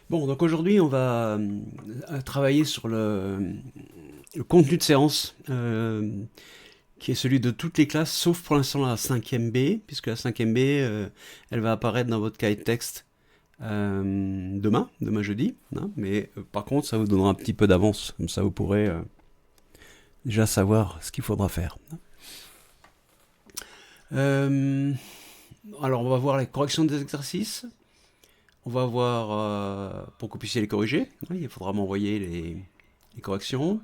Bon, donc aujourd'hui, on va travailler sur le contenu de séance, qui est celui de toutes les classes, sauf pour l'instant la 5e B, puisque la 5e B, elle va apparaître dans votre cahier de texte demain jeudi, hein, mais par contre, ça vous donnera un petit peu d'avance, comme ça vous pourrez déjà savoir ce qu'il faudra faire. Euh, alors, on va voir les corrections des exercices. On va voir, pour que vous puissiez les corriger, hein, il faudra m'envoyer les corrections.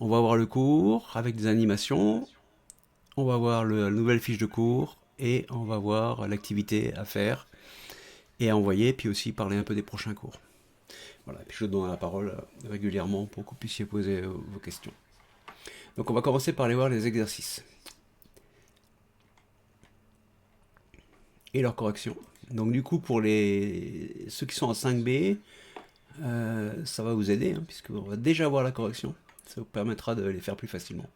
On va voir le cours avec des animations. On va voir la nouvelle fiche de cours. Et on va voir l'activité à faire et à envoyer. Puis aussi parler un peu des prochains cours. Voilà, puis je donne la parole régulièrement pour que vous puissiez poser vos questions. Donc on va commencer par aller voir les exercices et leurs corrections. Donc du coup, pour ceux qui sont en 5B, ça va vous aider, hein, puisqu'on va déjà voir la correction. Ça vous permettra de les faire plus facilement.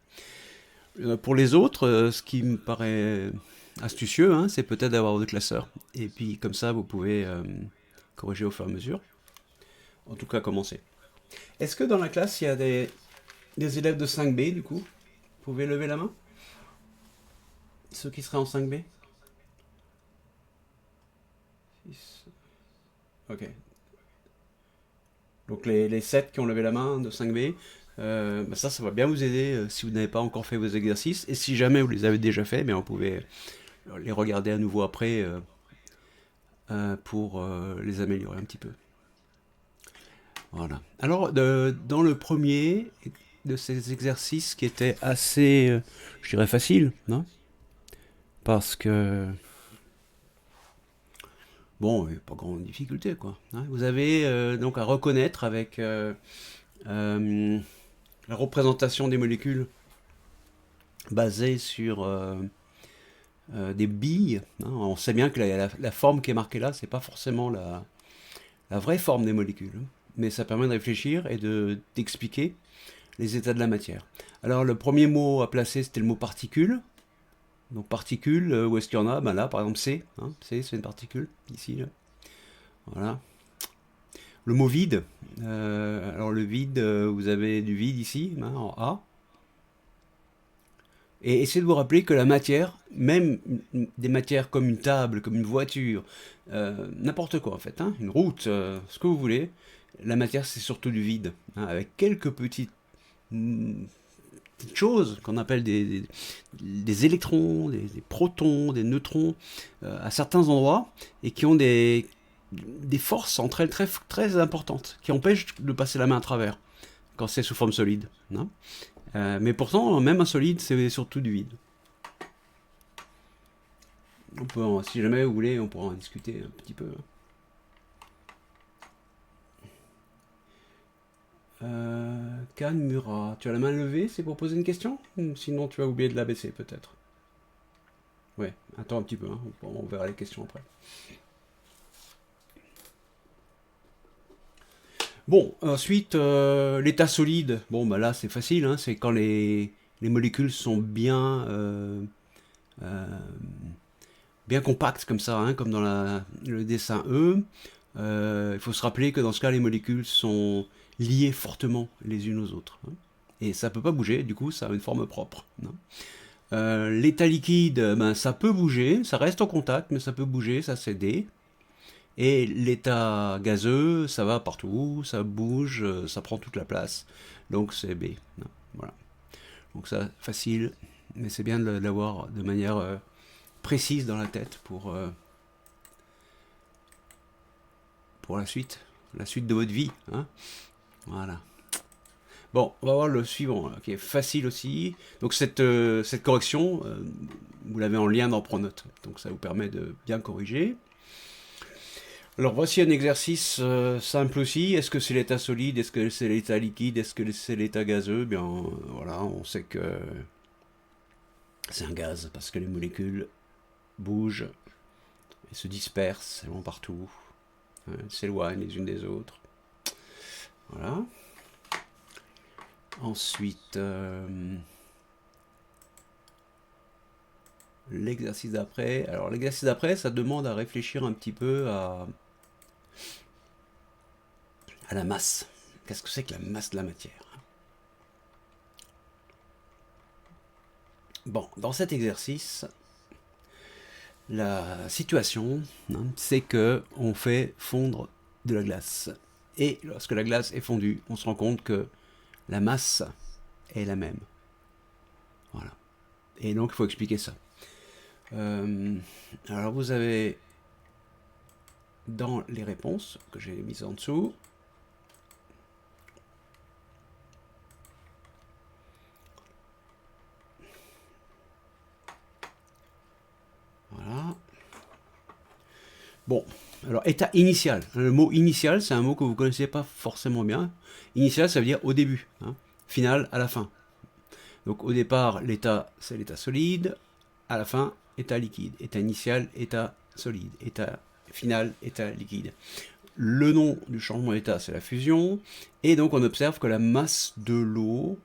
Pour les autres, ce qui me paraît astucieux, hein, c'est peut-être d'avoir deux classeurs. Et puis comme ça, vous pouvez corriger au fur et à mesure. En tout cas, commencer. Est-ce que dans la classe, il y a des élèves de 5B, du coup? Vous pouvez lever la main? Ceux qui seraient en 5B? Ok. Donc les 7 qui ont levé la main de 5B, bah ça va bien vous aider si vous n'avez pas encore fait vos exercices. Et si jamais vous les avez déjà fait, bien vous pouvez les regarder à nouveau après pour les améliorer un petit peu. Voilà. Alors, dans le premier de ces exercices qui était assez, je dirais, facile, non? Parce que, bon, il n'y a pas grande difficulté, quoi, hein. Vous avez donc à reconnaître avec euh, la représentation des molécules basée sur des billes, hein. On sait bien que la forme qui est marquée là, c'est pas forcément la vraie forme des molécules, hein. Mais ça permet de réfléchir et d'expliquer les états de la matière. Alors le premier mot à placer, c'était le mot particule. Donc particule, où est-ce qu'il y en a? Ben là, par exemple C, hein, C c'est une particule, ici, là. Voilà. Le mot vide, alors le vide, vous avez du vide ici, hein, en A. Et essayez de vous rappeler que la matière, même des matières comme une table, comme une voiture, n'importe quoi en fait, hein, une route, ce que vous voulez, la matière c'est surtout du vide, hein, avec quelques petites choses qu'on appelle des électrons, des protons, des neutrons à certains endroits et qui ont des forces entre elles très, très importantes qui empêchent de passer la main à travers quand c'est sous forme solide, hein. Mais pourtant, même un solide, c'est surtout du vide. Si jamais vous voulez, on pourra en discuter un petit peu. Kanmura, tu as la main levée, c'est pour poser une question? Ou sinon, tu vas oublier de la baisser peut-être. Ouais, attends un petit peu, hein, on verra les questions après. Bon, ensuite, l'état solide. Bon, bah là, c'est facile, hein, c'est quand les molécules sont euh, bien compactes comme ça, hein, comme dans le dessin E. Il faut se rappeler que dans ce cas, les molécules sont liées fortement les unes aux autres, hein. Et ça peut pas bouger, du coup, ça a une forme propre, hein. L'état liquide, ben, ça peut bouger, ça reste en contact, mais ça peut bouger, ça c'est D. Et l'état gazeux, ça va partout, ça bouge, ça prend toute la place. Donc c'est B, hein. Voilà. Donc ça, facile, mais c'est bien de l'avoir de manière précise dans la tête pour la suite de votre vie, hein. Voilà. Bon, on va voir le suivant, là, qui est facile aussi. Donc cette correction, vous l'avez en lien dans Pronote. Donc ça vous permet de bien corriger. Alors voici un exercice simple aussi. Est-ce que c'est l'état solide? Est-ce que c'est l'état liquide? Est-ce que c'est l'état gazeux? Bien voilà, on sait que c'est un gaz parce que les molécules bougent et se dispersent, elles vont partout, hein, elles s'éloignent les unes des autres. Voilà. Ensuite, l'exercice d'après. Alors l'exercice d'après, ça demande à réfléchir un petit peu à la masse. Qu'est-ce que c'est que la masse de la matière? Bon, dans cet exercice, la situation, c'est que on fait fondre de la glace. Et lorsque la glace est fondue, on se rend compte que la masse est la même. Voilà. Et donc, il faut expliquer ça. Alors, vous avez dans les réponses que j'ai mises en dessous, voilà. Bon, alors état initial. Le mot initial, c'est un mot que vous ne connaissez pas forcément bien. Initial, ça veut dire au début. Final, à la fin. Donc au départ, l'état, c'est l'état solide. À la fin, état liquide. État initial, état solide. État final, état liquide. Le nom du changement d'état, c'est la fusion. Et donc on observe que la masse de l'eau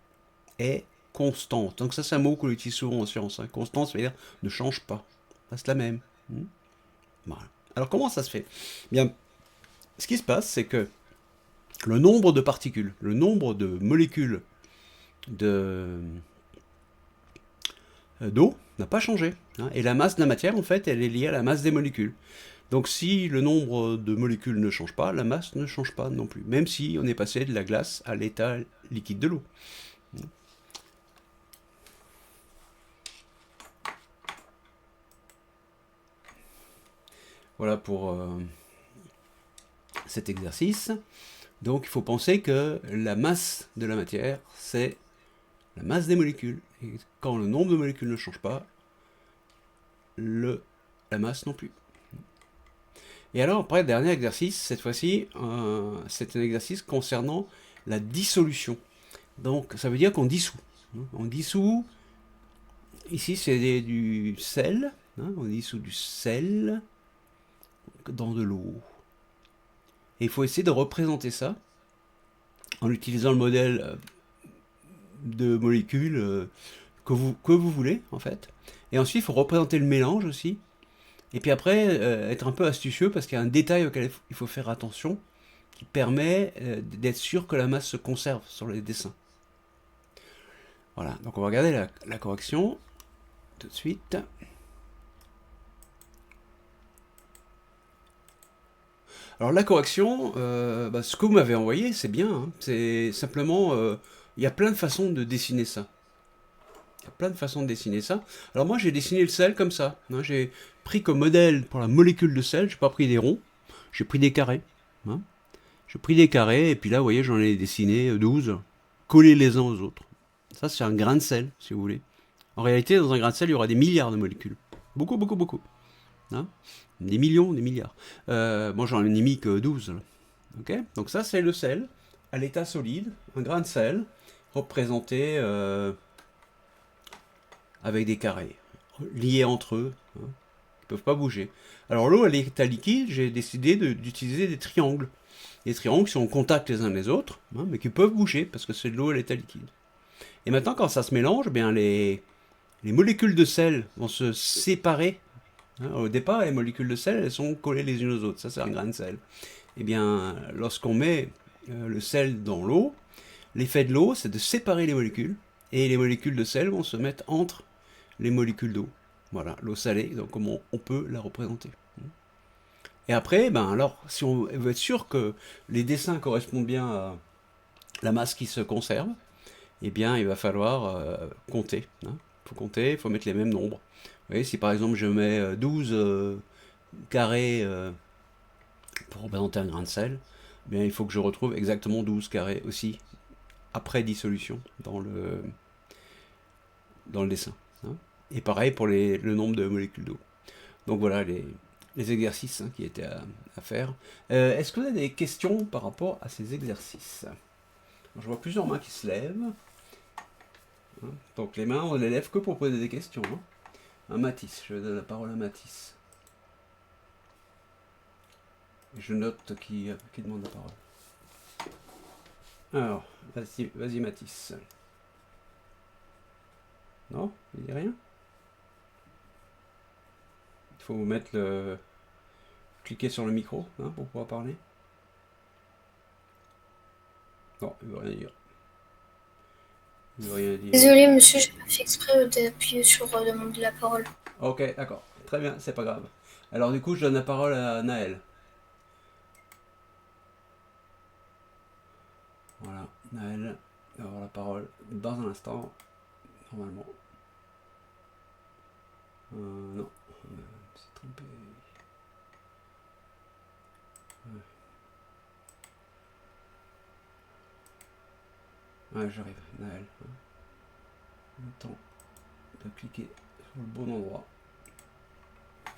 est constante. Donc ça, c'est un mot qu'on utilise souvent en science. Constante, ça veut dire ne change pas. Reste la même. Voilà. Alors comment ça se fait? Bien, ce qui se passe, c'est que le nombre de particules, le nombre de molécules d'eau n'a pas changé. Et la masse de la matière, en fait, elle est liée à la masse des molécules. Donc si le nombre de molécules ne change pas, la masse ne change pas non plus. Même si on est passé de la glace à l'état liquide de l'eau. Voilà pour cet exercice. Donc il faut penser que la masse de la matière, c'est la masse des molécules. Et quand le nombre de molécules ne change pas, la masse non plus. Et alors après, dernier exercice, cette fois-ci, c'est un exercice concernant la dissolution. Donc ça veut dire qu'on dissout. On dissout, ici c'est du sel, on dissout du sel dans de l'eau. Et il faut essayer de représenter ça en utilisant le modèle de molécules que vous voulez, en fait. Et ensuite, il faut représenter le mélange aussi. Et puis après, être un peu astucieux parce qu'il y a un détail auquel il faut faire attention qui permet d'être sûr que la masse se conserve sur les dessins. Voilà, donc on va regarder la correction tout de suite. Alors la correction, ce que vous m'avez envoyé, c'est bien. C'est simplement, il y a plein de façons de dessiner ça. Il y a plein de façons de dessiner ça. Alors moi, j'ai dessiné le sel comme ça. J'ai pris comme modèle pour la molécule de sel, j'ai pas pris des ronds, j'ai pris des carrés. J'ai pris des carrés, et puis là, vous voyez, j'en ai dessiné 12, collés les uns aux autres. Ça, c'est un grain de sel, si vous voulez. En réalité, dans un grain de sel, il y aura des milliards de molécules. Beaucoup, beaucoup, beaucoup. Des millions, des milliards. Moi, j'en ai mis que 12. Là. Okay, donc ça, c'est le sel, à l'état solide, un grain de sel, représenté avec des carrés, liés entre eux, ils ne peuvent pas bouger. Alors l'eau, à l'état liquide, j'ai décidé d'utiliser des triangles. Des triangles qui sont en contact les uns les autres, mais qui peuvent bouger, parce que c'est de l'eau à l'état liquide. Et maintenant, quand ça se mélange, bien les molécules de sel vont se séparer. Au départ, les molécules de sel, elles sont collées les unes aux autres. Ça, c'est un grain de sel. Et bien, lorsqu'on met le sel dans l'eau, l'effet de l'eau, c'est de séparer les molécules. Et les molécules de sel vont se mettre entre les molécules d'eau. Voilà, l'eau salée, donc comment on peut la représenter. Et après, alors, si on veut être sûr que les dessins correspondent bien à la masse qui se conserve, eh bien, il va falloir compter. Il faut compter, il faut mettre les mêmes nombres. Vous voyez, si par exemple je mets 12 carrés pour représenter un grain de sel, eh bien, il faut que je retrouve exactement 12 carrés aussi, après dissolution, dans le dessin. Et pareil pour le nombre de molécules d'eau. Donc voilà les exercices qui étaient à faire. Est-ce que vous avez des questions par rapport à ces exercices? Je vois plusieurs mains qui se lèvent. Donc les mains, on les lève que pour poser des questions. Mathis, je donne la parole à Mathis. Je note qui demande la parole. Alors, vas-y Mathis. Non, il dit rien. Il faut vous mettre cliquer sur le micro pour pouvoir parler. Non, il veut rien dire. Il veut rien dire. Désolé, monsieur, j'ai pas fait exprès d'appuyer sur demander la parole. Ok, d'accord. Très bien, c'est pas grave. Alors du coup, je donne la parole à Naël. Voilà, Naël va avoir la parole dans un instant, normalement. Non, c'est trompé. Ouais, j'arrive, Naël. Le temps de cliquer sur le bon endroit.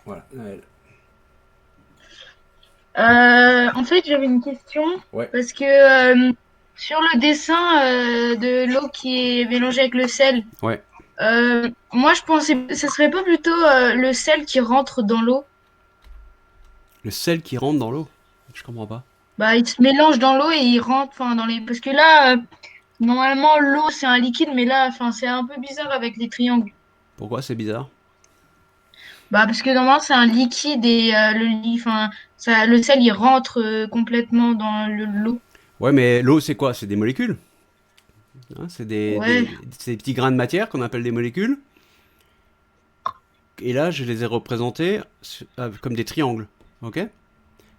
Voilà, Naël. En fait, j'avais une question Ouais, parce que sur le dessin de l'eau qui est mélangée avec le sel, ouais. moi je pensais que ce serait pas plutôt le sel qui rentre dans l'eau. Le sel qui rentre dans l'eau. Je comprends pas. Bah, il se mélange dans l'eau et il rentre, enfin dans les. Parce que là, normalement l'eau c'est un liquide, mais là, enfin c'est un peu bizarre avec les triangles. Pourquoi c'est bizarre? Bah parce que normalement c'est un liquide et enfin ça, le sel il rentre complètement dans l'eau. Ouais, mais l'eau c'est quoi? C'est des molécules. Hein, Ouais, c'est des petits grains de matière qu'on appelle des molécules. Et là, je les ai représentés comme des triangles. Ok?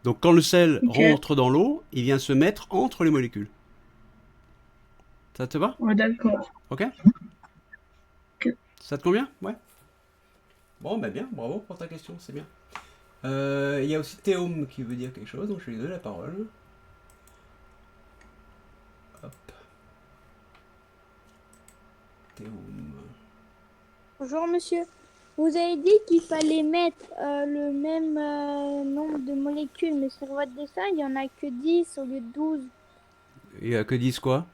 Donc quand le sel ok, rentre dans l'eau, il vient se mettre entre les molécules. Ça te va? ouais, d'accord. Ok? Ok. Ça te convient? Ouais. Bon, ben bien, bravo pour ta question, c'est bien. Il y a aussi Théum qui veut dire quelque chose, donc je vais lui donner la parole. Hop, Théum. Bonjour monsieur. Vous avez dit qu'il fallait mettre le même nombre de molécules, mais sur votre dessin, il n'y en a que 10 au lieu de 12. Il y a que 10 quoi?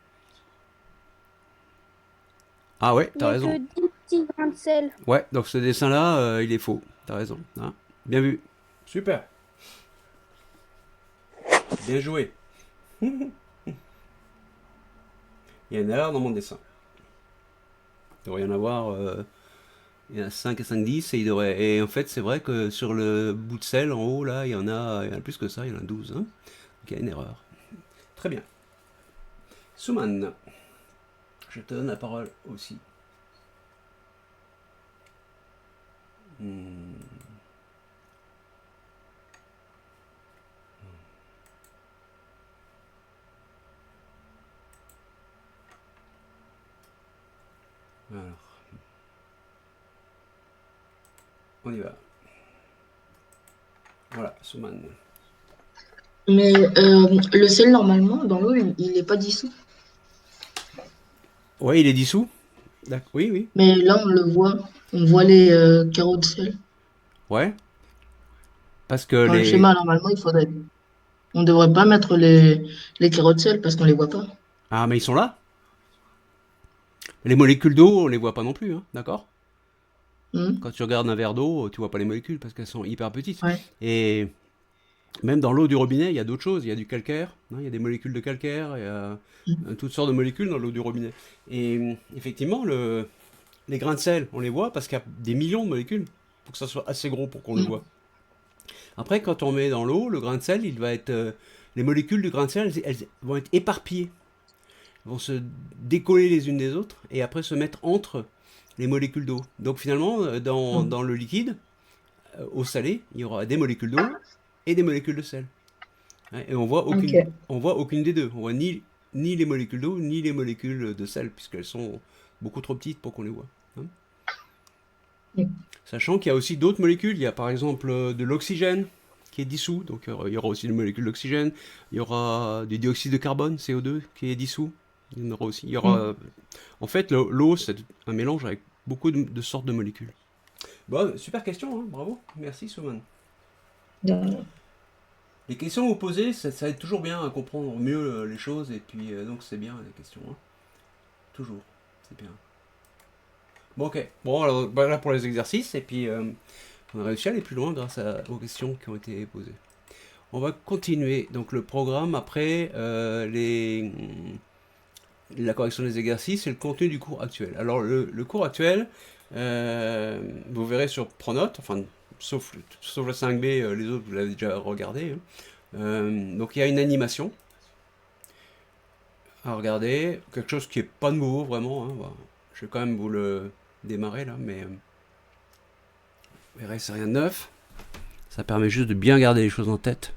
Ah ouais, Il n'y t'as a raison. que 10 petits grains de sel. Ouais, donc ce dessin-là, il est faux. T'as raison. Hein, bien vu. Super. Bien joué. Il y a une erreur dans mon dessin. Il devrait y en avoir. Il y en a 5 à 5 10 et il devrait. Et en fait, c'est vrai que sur le bout de sel en haut, là, il y en a plus que ça, il y en a 12. Hein. Donc il y a une erreur. Très bien. Souman, je te donne la parole aussi. Hmm, alors, on y va. Voilà, Souman. Mais le sel, normalement, dans l'eau, il n'est pas dissous. Ouais, il est dissous. Oui, oui. Mais là, on le voit. On voit les carreaux de sel. Ouais. Parce que Dans le les. schéma, normalement, il faudrait. On devrait pas mettre les carreaux de sel parce qu'on les voit pas. Ah, mais ils sont là. Les molécules d'eau, on les voit pas non plus, hein, d'accord? Hmm. Quand tu regardes un verre d'eau, tu vois pas les molécules parce qu'elles sont hyper petites. Ouais. Et même dans l'eau du robinet, il y a d'autres choses. Il y a du calcaire, hein, il y a des molécules de calcaire, il y a Hmm. toutes sortes de molécules dans l'eau du robinet. Et effectivement, les grains de sel, on les voit parce qu'il y a des millions de molécules. Il faut que ça soit assez gros pour qu'on le Hmm. voit. Après, quand on met dans l'eau, le grain de sel, il va être. Les molécules du grain de sel, elles vont être éparpillées, vont se décoller les unes des autres et après se mettre entre les molécules d'eau. Donc finalement, Hmm. dans le liquide, au salé, il y aura des molécules d'eau et des molécules de sel. Ouais, et Ok. on voit aucune des deux. On voit ni les molécules d'eau ni les molécules de sel puisqu'elles sont beaucoup trop petites pour qu'on les voit. Hein. Hmm. Sachant qu'il y a aussi d'autres molécules. Il y a par exemple de l'oxygène qui est dissous, donc il y aura aussi des molécules d'oxygène. Il y aura du dioxyde de carbone, CO2, qui est dissous. Il y en aura aussi. Il y Hmm. aura. En fait, l'eau, c'est un mélange avec beaucoup de sortes de molécules. Bon, super question, hein, bravo. Merci, Souman. Euh, Les questions que vous posez, ça aide toujours bien à comprendre mieux les choses, et puis donc c'est bien les questions. Hein. Toujours, c'est bien. Bon, ok. Bon, alors voilà pour les exercices, et puis on a réussi à aller plus loin grâce aux questions qui ont été posées. On va continuer donc le programme après la correction des exercices et le contenu du cours actuel. Alors le cours actuel, vous verrez sur Pronote, enfin sauf le 5B, les autres vous l'avez déjà regardé. Hein. Donc il y a une animation à regarder. Quelque chose qui est pas nouveau vraiment, hein. Voilà. Je vais quand même vous le démarrer là, mais vous verrez, c'est rien de neuf. Ça permet juste de bien garder les choses en tête.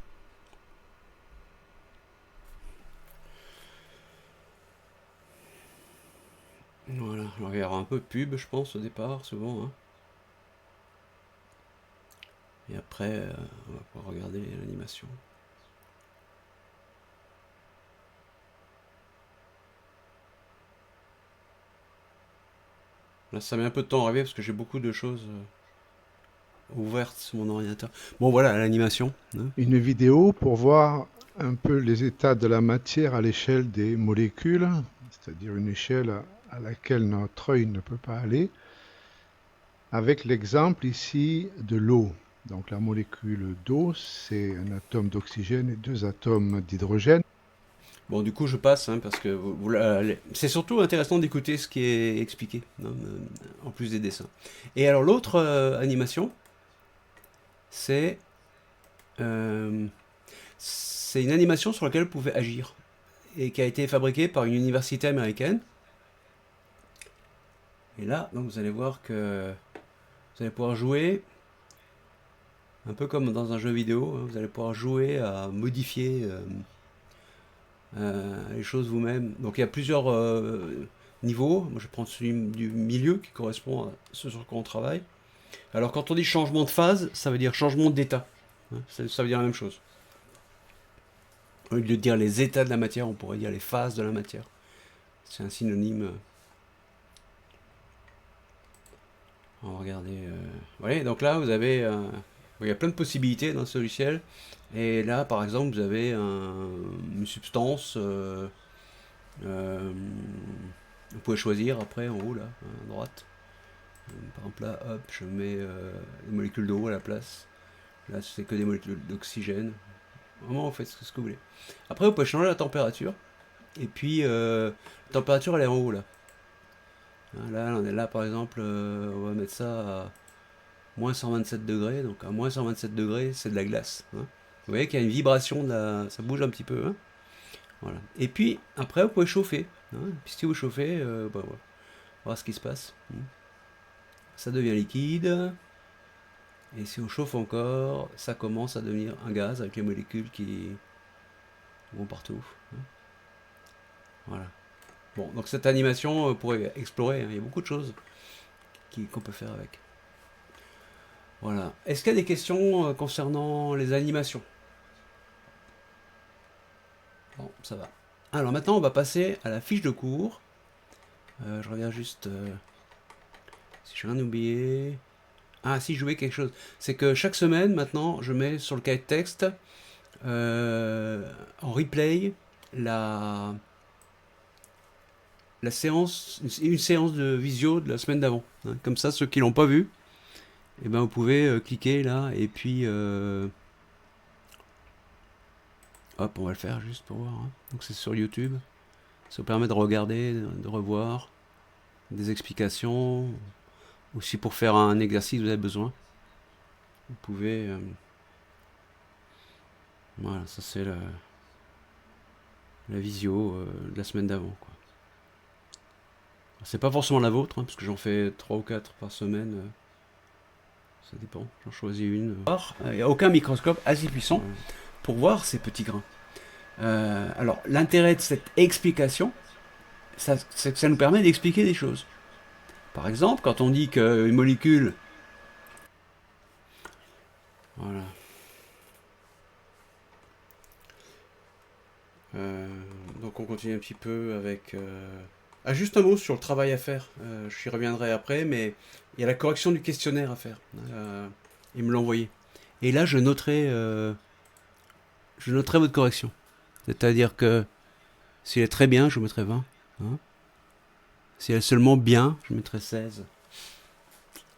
Voilà, alors il y aura un peu de pub, je pense, au départ, souvent, hein. Et après, on va pouvoir regarder l'animation. Là, ça met un peu de temps à arriver parce que j'ai beaucoup de choses ouvertes sur mon ordinateur. Bon, voilà, l'animation, hein. Une vidéo pour voir un peu les états de la matière à l'échelle des molécules, c'est-à-dire une échelle à laquelle notre œil ne peut pas aller, avec l'exemple ici de l'eau. Donc la molécule d'eau, c'est un atome d'oxygène et 2 atomes d'hydrogène. Bon, du coup, je passe, hein, parce que c'est surtout intéressant d'écouter ce qui est expliqué, hein, en plus des dessins. Et alors, l'autre animation, c'est une animation sur laquelle vous pouvez agir, et qui a été fabriquée par une université américaine. Et là, donc, vous allez voir que vous allez pouvoir jouer, un peu comme dans un jeu vidéo, hein, vous allez pouvoir jouer à modifier les choses vous-même. Donc il y a plusieurs niveaux. Moi je prends celui du milieu qui correspond à ce sur quoi on travaille. Alors quand on dit changement de phase, ça veut dire changement d'état, hein, ça veut dire la même chose. Au lieu de dire les états de la matière, on pourrait dire les phases de la matière. C'est un synonyme. On va regarder. Vous voyez, donc là vous avez. Il y a plein de possibilités dans ce logiciel. Et là, par exemple, vous avez une substance. Vous pouvez choisir après en haut, là, à droite. Par exemple, là, hop, je mets des molécules d'eau à la place. Là, c'est que des molécules d'oxygène. Vraiment, vous faites ce que vous voulez. Après, vous pouvez changer la température. Et puis, la température, elle est en haut, là. Là, on est là, par exemple, on va mettre ça à moins 127 degrés. Donc, à moins 127 degrés, c'est de la glace, hein. Vous voyez qu'il y a une vibration, ça bouge un petit peu, hein. Voilà. Et puis, après, vous pouvez chauffer, hein. Puis, si vous chauffez, bah, voilà. On va voir ce qui se passe. Ça devient liquide. Et si on chauffe encore, ça commence à devenir un gaz avec les molécules qui vont partout, hein. Voilà. Bon, donc cette animation, vous pourrez explorer, hein. Il y a beaucoup de choses qu'on peut faire avec. Voilà. Est-ce qu'il y a des questions concernant les animations? Bon, ça va. Alors maintenant, on va passer à la fiche de cours. Je reviens juste si j'ai rien oublié. Ah, si, je oublié quelque chose. C'est que chaque semaine, maintenant, je mets sur le cahier de texte en replay la séance, une séance de visio de la semaine d'avant, hein. Comme ça, ceux qui l'ont pas vu, eh ben, vous pouvez cliquer là et puis hop, on va le faire juste pour voir, hein. Donc c'est sur YouTube. Ça vous permet de regarder, de revoir des explications. Aussi pour faire un exercice, vous avez besoin. Vous pouvez. Voilà, ça c'est la visio de la semaine d'avant, quoi. C'est pas forcément la vôtre, hein, parce que j'en fais 3 ou 4 par semaine. Ça dépend, j'en choisis une. Il n'y a aucun microscope assez puissant pour voir ces petits grains. Alors, l'intérêt de cette explication, c'est que ça nous permet d'expliquer des choses. Par exemple, quand on dit qu'une molécule... Voilà. Donc on continue un petit peu avec... Ah, juste un mot sur le travail à faire. J'y reviendrai après, mais il y a la correction du questionnaire à faire. Il me l'a envoyé. Et là, je noterai votre correction. C'est-à-dire que si elle est très bien, je mettrai 20. Hein. Si elle est seulement bien, je mettrai 16.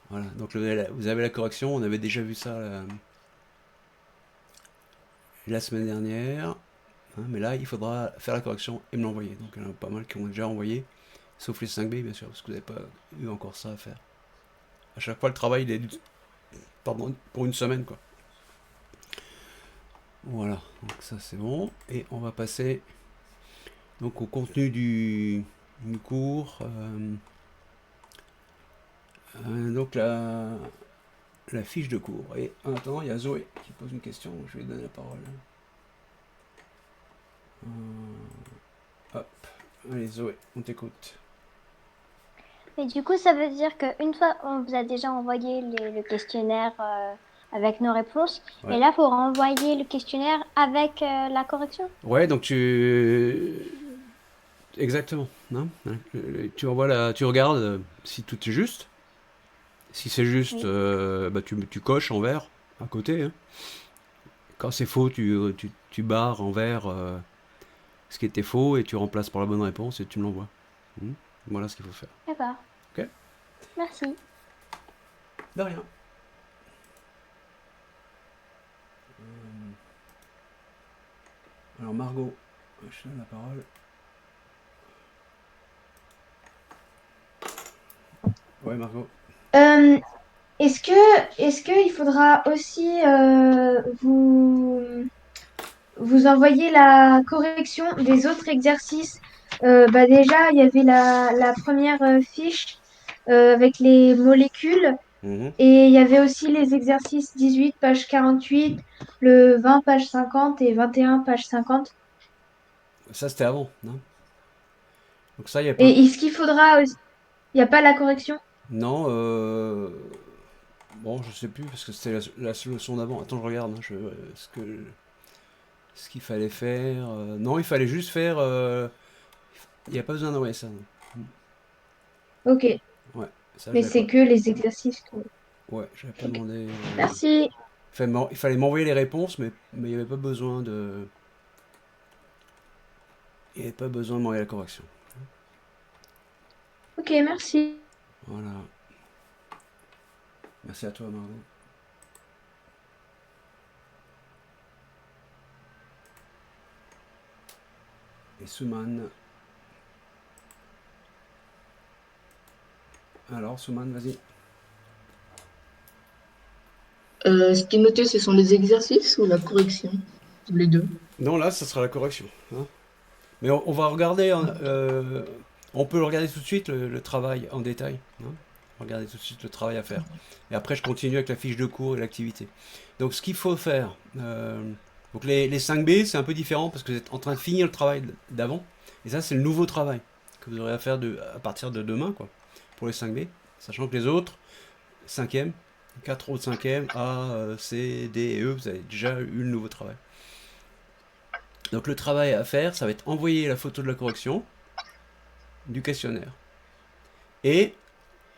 Voilà, donc vous avez la correction. On avait déjà vu ça la semaine dernière. Hein, mais là, il faudra faire la correction et me l'envoyer. Donc il y en a pas mal qui ont déjà envoyé. Sauf les 5B, bien sûr, parce que vous n'avez pas eu encore ça à faire. À chaque fois, le travail, il est pour une semaine, quoi. Voilà, donc ça c'est bon. Et on va passer Donc au contenu du cours. Donc la fiche de cours. Et en attendant, il y a Zoé qui pose une question. Je vais lui donner la parole. Hop. Allez Zoé, on t'écoute. Mais du coup, ça veut dire qu'une fois, on vous a déjà envoyé le questionnaire avec nos réponses. Ouais. Et là, il faut renvoyer le questionnaire avec la correction. Ouais, donc exactement. Hein. Tu regardes si tout est juste. Si c'est juste, Oui. bah, tu coches en vert à côté. Hein. Quand c'est faux, tu barres en vert ce qui était faux et tu remplaces par la bonne réponse et tu me l'envoies. Voilà ce qu'il faut faire. D'accord. Ok. Merci. De rien. Alors Margot, je te donne la parole. Ouais Margot. Est-ce que il faudra aussi vous envoyer la correction des autres exercices? Déjà, il y avait la première fiche avec les molécules Mhm. et il y avait aussi les exercices 18, page 48, le 20, page 50 et 21, page 50. Ça c'était avant. Hein. Donc ça, il n'y a pas... Et est-ce qu'il faudra aussi... Il n'y a pas la correction? Non, bon, je sais plus, parce que c'était la leçon d'avant. Attends, je regarde. Hein, ce qu'il fallait faire... non, il fallait juste faire... il n'y a pas besoin d'envoyer ça. Non. Ok, Ouais, ça, mais j'avais c'est pas... que les exercices. Ouais, j'avais pas Ok. demandé... Merci. il fallait m'envoyer les réponses, mais il n'y avait pas besoin de... Il n'y avait pas besoin de m'envoyer la correction. Ok, merci. Voilà. Merci à toi, Margot. Et Souman. Alors, Souman, vas-y. Ce qui est noté, ce sont les exercices ou la correction? Ou les deux. Non, là, ça sera la correction. Hein. Mais on va regarder, hein, on peut le regarder tout de suite, le travail en détail. Hein. Regardez tout de suite le travail à faire. Et après, je continue avec la fiche de cours et l'activité. Donc, ce qu'il faut faire, donc les 5B, c'est un peu différent parce que vous êtes en train de finir le travail d'avant. Et ça, c'est le nouveau travail que vous aurez à faire à partir de demain, quoi, pour les 5B. Sachant que les autres, 5e, 4 autres 5e, A, C, D et E, vous avez déjà eu le nouveau travail. Donc le travail à faire, ça va être envoyer la photo de la correction du questionnaire et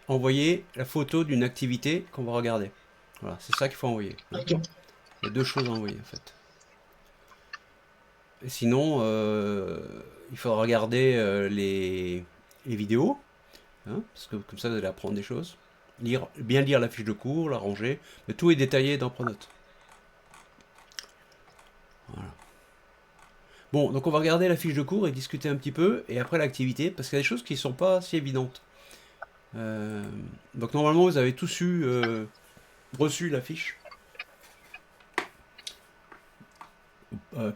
envoyer la photo d'une activité qu'on va regarder. Voilà, c'est ça qu'il faut envoyer. Ok. Il y a deux choses à envoyer en fait. Et sinon, il faudra regarder les vidéos, hein, parce que comme ça vous allez apprendre des choses. Bien lire la fiche de cours, la ranger, mais tout est détaillé dans Pronote. Voilà. Bon, donc on va regarder la fiche de cours et discuter un petit peu, et après l'activité, parce qu'il y a des choses qui ne sont pas si évidentes. Donc normalement vous avez tous reçu la fiche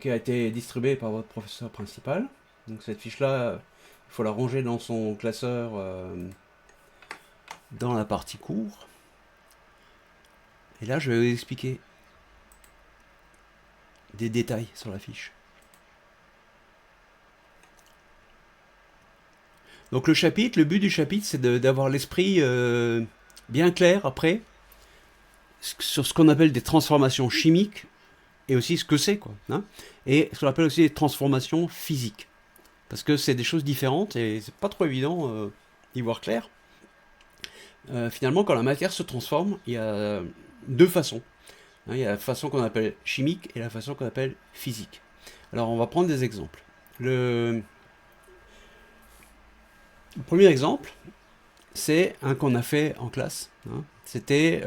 qui a été distribuée par votre professeur principal. Donc cette fiche-là, il faut la ranger dans son classeur dans la partie cours. Et là, je vais vous expliquer des détails sur la fiche. Donc le but du chapitre, c'est d'avoir l'esprit bien clair après sur ce qu'on appelle des transformations chimiques et aussi ce que c'est, quoi. Hein, et ce qu'on appelle aussi des transformations physiques. Parce que c'est des choses différentes et c'est pas trop évident d'y voir clair. Finalement, quand la matière se transforme, il y a deux façons. Hein, il y a la façon qu'on appelle chimique et la façon qu'on appelle physique. Alors on va prendre des exemples. Le premier exemple, c'est un qu'on a fait en classe. Hein. C'était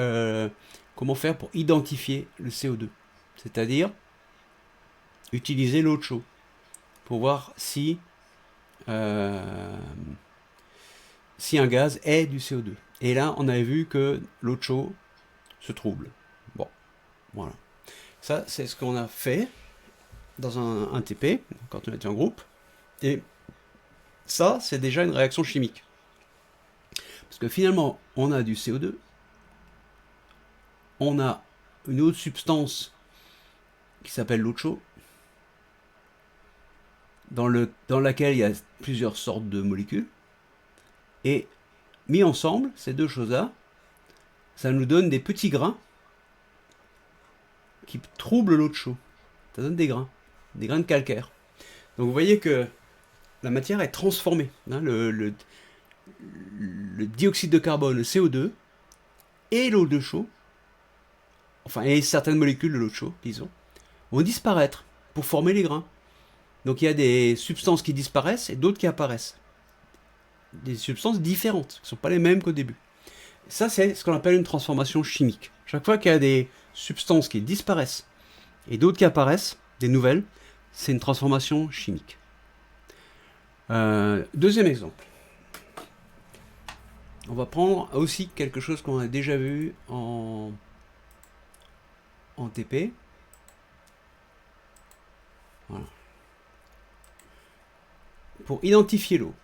comment faire pour identifier le CO2. C'est-à-dire utiliser l'eau de chaud pour voir si un gaz est du CO2. Et là, on avait vu que l'eau de chaud se trouble. Bon, voilà. Ça, c'est ce qu'on a fait dans un TP, quand on était en groupe. Et ça, c'est déjà une réaction chimique. Parce que finalement, on a du CO2, on a une autre substance qui s'appelle l'eau de chaud, dans laquelle il y a plusieurs sortes de molécules. Et mis ensemble, ces deux choses-là, ça nous donne des petits grains qui troublent l'eau de chaud. Ça donne des grains de calcaire. Donc vous voyez que la matière est transformée. Hein, le dioxyde de carbone, le CO2, et l'eau de chaud, enfin, et certaines molécules de l'eau de chaud, disons, vont disparaître pour former les grains. Donc il y a des substances qui disparaissent et d'autres qui apparaissent. Des substances différentes, qui ne sont pas les mêmes qu'au début. Ça, c'est ce qu'on appelle une transformation chimique. Chaque fois qu'il y a des substances qui disparaissent et d'autres qui apparaissent, des nouvelles, c'est une transformation chimique. Deuxième exemple. On va prendre aussi quelque chose qu'on a déjà vu en TP. Voilà. Pour identifier l'eau,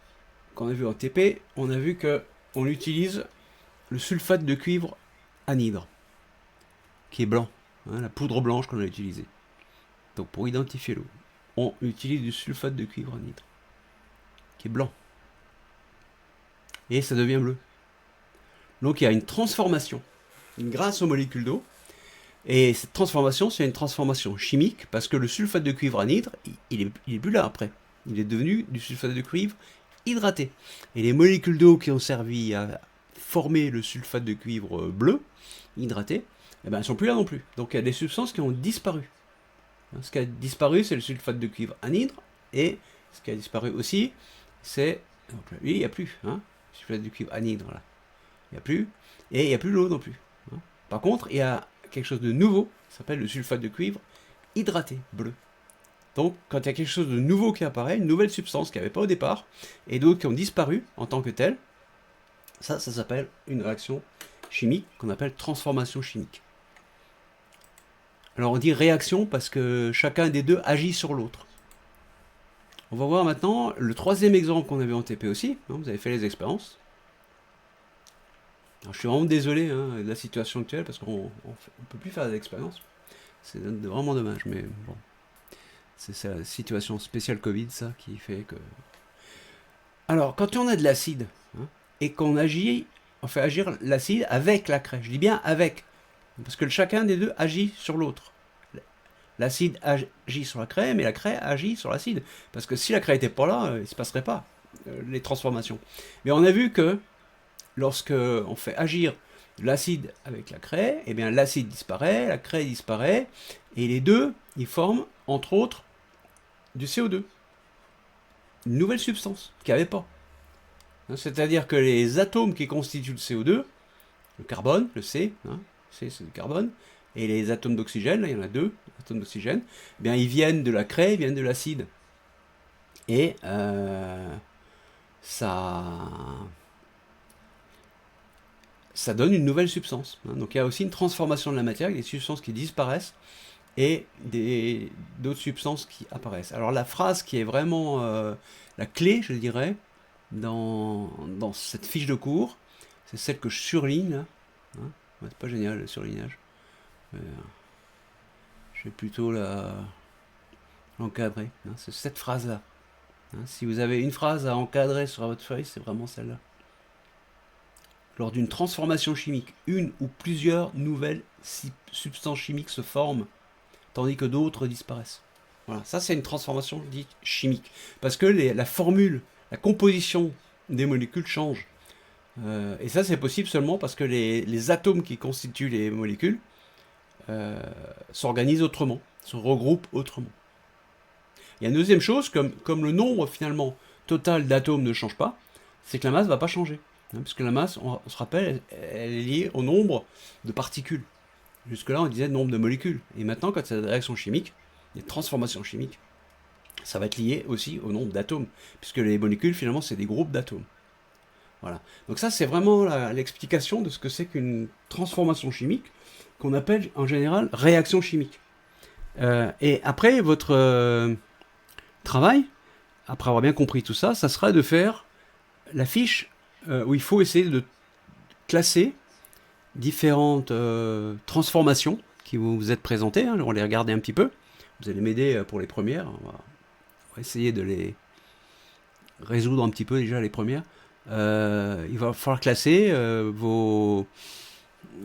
qu'on a vu en TP, on a vu qu'on utilise le sulfate de cuivre anhydre, qui est blanc, hein, la poudre blanche qu'on a utilisée. Donc pour identifier l'eau, on utilise du sulfate de cuivre anhydre, qui est blanc. Et ça devient bleu. Donc il y a une transformation grâce aux molécules d'eau. Et cette transformation, c'est une transformation chimique, parce que le sulfate de cuivre anhydre, il est plus là après. Il est devenu du sulfate de cuivre hydraté. Et les molécules d'eau qui ont servi à former le sulfate de cuivre bleu, hydraté, eh ben, elles ne sont plus là non plus. Donc il y a des substances qui ont disparu. Ce qui a disparu, c'est le sulfate de cuivre anhydre. Et ce qui a disparu aussi, c'est... Donc lui, il n'y a plus. Hein, le sulfate de cuivre anhydre, là. Il n'y a plus. Et il n'y a plus l'eau non plus. Hein. Par contre, il y a quelque chose de nouveau, ça s'appelle le sulfate de cuivre hydraté, bleu. Donc, quand il y a quelque chose de nouveau qui apparaît, une nouvelle substance qu'il n'y avait pas au départ, et d'autres qui ont disparu en tant que telles, ça s'appelle une réaction chimique qu'on appelle transformation chimique. Alors on dit réaction parce que chacun des deux agit sur l'autre. On va voir maintenant le troisième exemple qu'on avait en TP aussi, hein, vous avez fait les expériences. Alors, je suis vraiment désolé de la situation actuelle parce qu'on ne peut plus faire des expériences. C'est vraiment dommage, mais bon. C'est la situation spéciale Covid, ça, qui fait que... Alors, quand on a de l'acide, hein, et qu'on fait agir l'acide avec la craie, je dis bien avec, parce que chacun des deux agit sur l'autre. L'acide agit sur la craie, mais la craie agit sur l'acide. Parce que si la craie n'était pas là, il ne se passerait pas les transformations. Mais on a vu que lorsque on fait agir l'acide avec la craie, eh bien l'acide disparaît, la craie disparaît, et les deux, ils forment, entre autres, du CO2. Une nouvelle substance qu'il n'y avait pas. C'est-à-dire que les atomes qui constituent le CO2, le carbone, le C, hein, C c'est le carbone, et les atomes d'oxygène, là il y en a deux atomes d'oxygène, eh bien ils viennent de la craie, ils viennent de l'acide. Et ça donne une nouvelle substance. Hein. Donc il y a aussi une transformation de la matière, des substances qui disparaissent et d'autres substances qui apparaissent. Alors la phrase qui est vraiment la clé, je dirais, dans cette fiche de cours, c'est celle que je surligne. Là. Hein. Ouais, c'est pas génial le surlignage. Je vais plutôt l'encadrer. Hein. C'est cette phrase-là. Hein. Si vous avez une phrase à encadrer sur votre feuille, c'est vraiment celle-là. Lors d'une transformation chimique, une ou plusieurs nouvelles substances chimiques se forment, tandis que d'autres disparaissent. Voilà, ça c'est une transformation dite chimique. Parce que la formule, la composition des molécules change. Et ça c'est possible seulement parce que les atomes qui constituent les molécules s'organisent autrement, se regroupent autrement. Il y a une deuxième chose, comme le nombre finalement total d'atomes ne change pas, c'est que la masse ne va pas changer. Hein, puisque la masse, on se rappelle, elle est liée au nombre de particules. Jusque-là, on disait nombre de molécules. Et maintenant, quand c'est des réactions chimiques, des transformations chimiques, ça va être lié aussi au nombre d'atomes. Puisque les molécules, finalement, c'est des groupes d'atomes. Voilà. Donc ça, c'est vraiment l'explication de ce que c'est qu'une transformation chimique, qu'on appelle en général réaction chimique. Et après, votre travail, après avoir bien compris tout ça, ça serait de faire la fiche où il faut essayer de classer différentes transformations qui vous êtes présentées. Hein, on va les regarder un petit peu. Vous allez m'aider pour les premières. On va essayer de les résoudre un petit peu déjà les premières. Il va falloir classer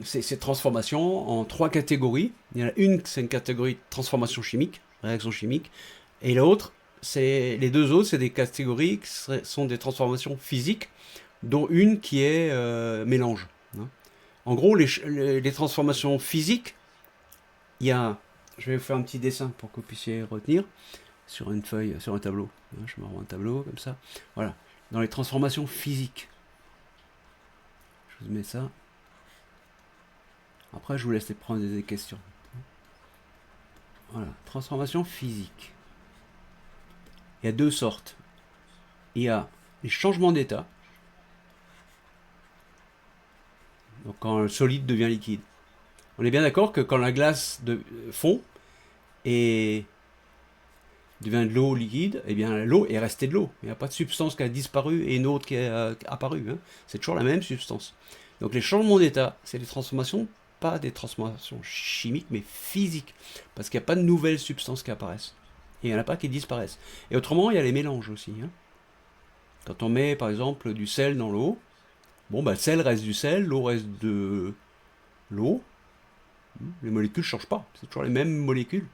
ces transformations en 3 catégories. Il y en a une, c'est une catégorie transformation chimique, réaction chimique, et l'autre, les deux autres, c'est des catégories qui sont des transformations physiques, dont une qui est mélange. Hein. En gros, les transformations physiques, il y a, je vais vous faire un petit dessin pour que vous puissiez retenir, sur une feuille, sur un tableau. Hein, je me rends un tableau comme ça. Voilà. Dans les transformations physiques. Je vous mets ça. Après, je vous laisse prendre des questions. Voilà. Transformation physique. Il y a 2 sortes. Il y a les changements d'état. Donc quand le solide devient liquide. On est bien d'accord que quand la glace fond et devient de l'eau liquide, eh bien l'eau est restée de l'eau. Il n'y a pas de substance qui a disparu et une autre qui est apparue. Hein. C'est toujours la même substance. Donc les changements d'état, c'est des transformations, pas des transformations chimiques, mais physiques. Parce qu'il n'y a pas de nouvelles substances qui apparaissent. Et il n'y en a pas qui disparaissent. Et autrement, il y a les mélanges aussi. Hein. Quand on met par exemple du sel dans l'eau, bon, bah, le sel reste du sel, l'eau reste de l'eau. Les molécules ne changent pas. C'est toujours les mêmes molécules.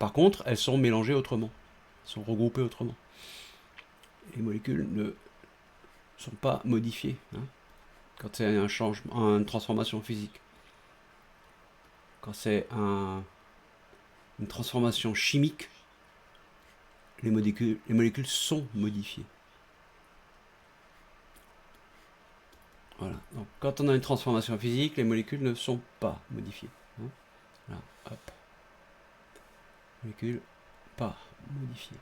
Par contre, elles sont mélangées autrement. Elles sont regroupées autrement. Les molécules ne sont pas modifiées. Hein, quand c'est un changement, une transformation physique. Quand c'est une transformation chimique, les molécules sont modifiées. Voilà. Donc, quand on a une transformation physique, les molécules ne sont pas modifiées. Hein. Là, hop. Molécules pas modifiées.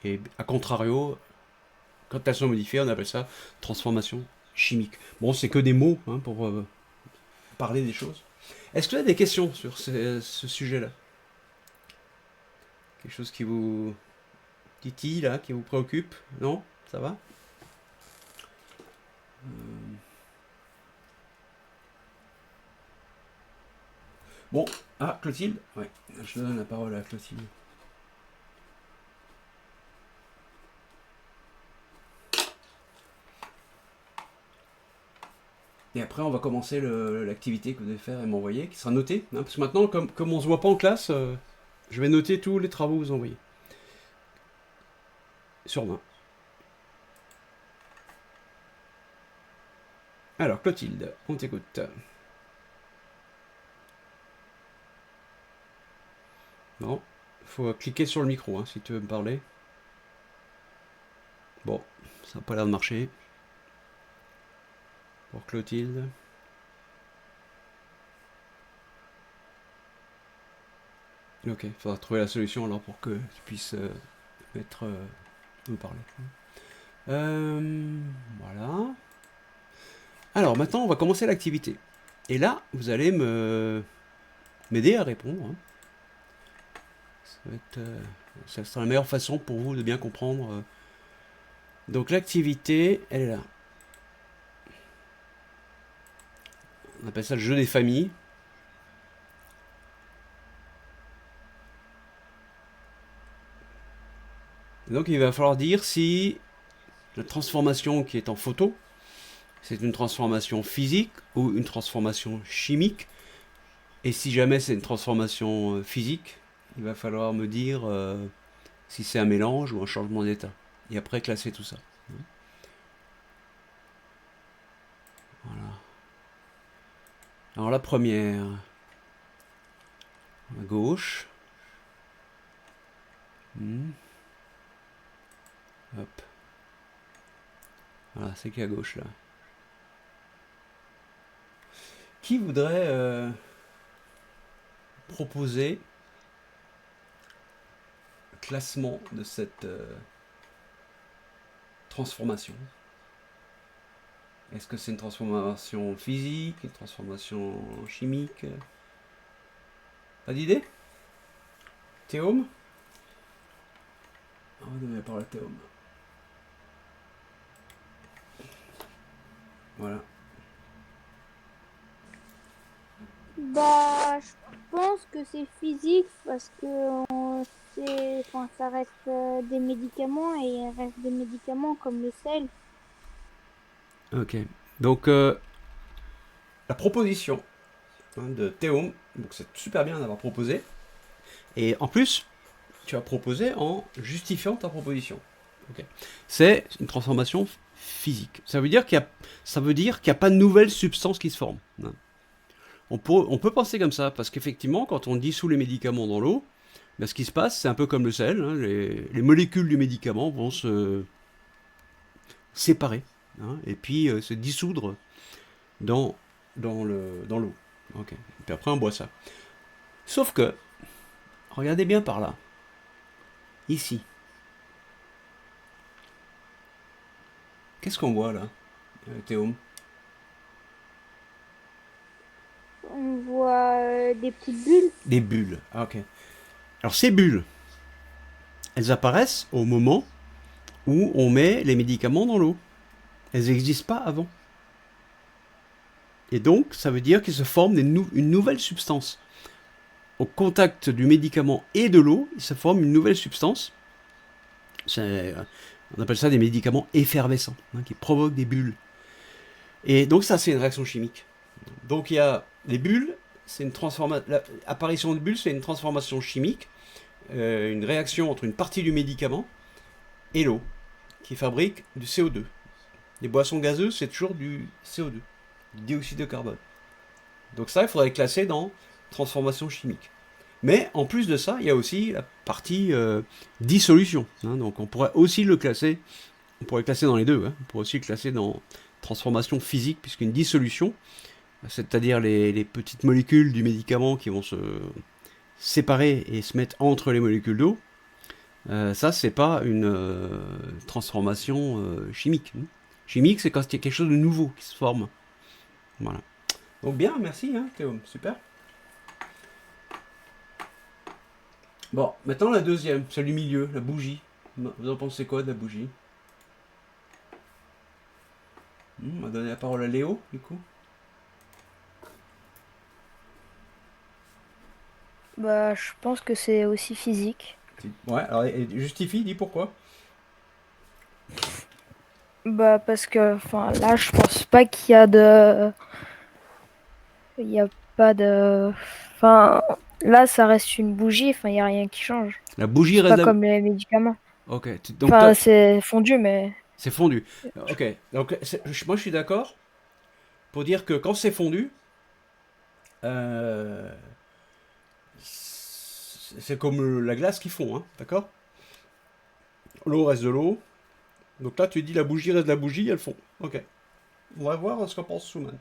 Et à contrario, quand elles sont modifiées, on appelle ça transformation chimique. Bon, c'est que des mots hein, pour parler des choses. Est-ce que vous avez des questions sur ce sujet-là? Quelque chose qui vous titille, là, qui vous préoccupe? Non? Ça va? Bon, Clotilde? Ouais, je donne la parole à Clotilde. Et après, on va commencer l'activité que vous devez faire et m'envoyer, qui sera notée. Hein, parce que maintenant, comme on ne se voit pas en classe, je vais noter tous les travaux que vous envoyez. Sur main. Alors, Clotilde, on t'écoute. Non, il faut cliquer sur le micro hein, si tu veux me parler. Bon, ça n'a pas l'air de marcher. Pour Clotilde. Ok, il faudra trouver la solution alors pour que tu puisses nous parler. Voilà. Alors maintenant, on va commencer l'activité. Et là, vous allez m'aider à répondre. Hein. Ça sera la meilleure façon pour vous de bien comprendre. Donc l'activité, elle est là. On appelle ça le jeu des familles. Donc il va falloir dire si la transformation qui est en photo, c'est une transformation physique ou une transformation chimique. Et si jamais c'est une transformation physique, il va falloir me dire si c'est un mélange ou un changement d'état. Et après classer tout ça. Voilà. Alors la première, à gauche. Hop. Voilà, c'est qui à gauche là. Qui voudrait proposer le classement de cette transformation? Est-ce que c'est une transformation physique, une transformation chimique? Pas d'idée? Théôme? On va donner la parole à Théo. Voilà. Bah, je pense que c'est physique parce que enfin, ça reste des médicaments et il reste des médicaments comme le sel. Ok. Donc, la proposition de Théo, donc c'est super bien d'avoir proposé. Et en plus, tu as proposé en justifiant ta proposition. Okay. C'est une transformation physique. Ça veut dire qu'il n'y a pas de nouvelles substances qui se forment. On peut penser comme ça, parce qu'effectivement, quand on dissout les médicaments dans l'eau, ben, ce qui se passe, c'est un peu comme le sel. Hein, les molécules du médicament vont se séparer, hein, et puis se dissoudre dans l'eau. Okay. Et puis après, on boit ça. Sauf que, regardez bien par là. Ici. Qu'est-ce qu'on voit là, Théo? On voit des petites bulles. Des bulles. Ah, ok. Alors ces bulles, elles apparaissent au moment où on met les médicaments dans l'eau. Elles n'existent pas avant. Et donc, ça veut dire qu'il se forme une nouvelle substance. Au contact du médicament et de l'eau, il se forme une nouvelle substance. On appelle ça des médicaments effervescents, hein, qui provoquent des bulles. Et donc ça, c'est une réaction chimique. Donc il y a les bulles, l'apparition de bulles, c'est une transformation chimique, une réaction entre une partie du médicament et l'eau, qui fabrique du CO2. Les boissons gazeuses, c'est toujours du CO2, du dioxyde de carbone. Donc ça, il faudrait classer dans transformation chimique. Mais en plus de ça, il y a aussi la partie dissolution. Hein, donc on pourrait aussi le classer, on pourrait le classer dans les deux. Hein, on pourrait aussi le classer dans transformation physique, puisqu'une dissolution, c'est-à-dire les petites molécules du médicament qui vont se séparer et se mettre entre les molécules d'eau, ça c'est pas une transformation chimique. Hein. Chimique, c'est quand il y a quelque chose de nouveau qui se forme. Voilà. Donc bien, merci hein, Théo, super. Bon, maintenant la deuxième, celle du milieu, la bougie. Vous en pensez quoi de la bougie? On va donner la parole à Léo, du coup. Bah, je pense que c'est aussi physique. Ouais, alors justifie, dis pourquoi. Bah, parce que, enfin, là, je pense pas qu'il y a de... Il y a pas de... Enfin, là, ça reste une bougie, enfin, il n'y a rien qui change. La bougie C'est reste pas comme les médicaments. Ok, donc Enfin, c'est fondu, mais... c'est fondu. Ok, donc moi je suis d'accord pour dire que quand c'est fondu, c'est comme la glace qui fond, hein, d'accord? L'eau reste de l'eau. Donc là tu dis la bougie reste de la bougie, elle fond. Ok. On va voir ce qu'en pense Souman.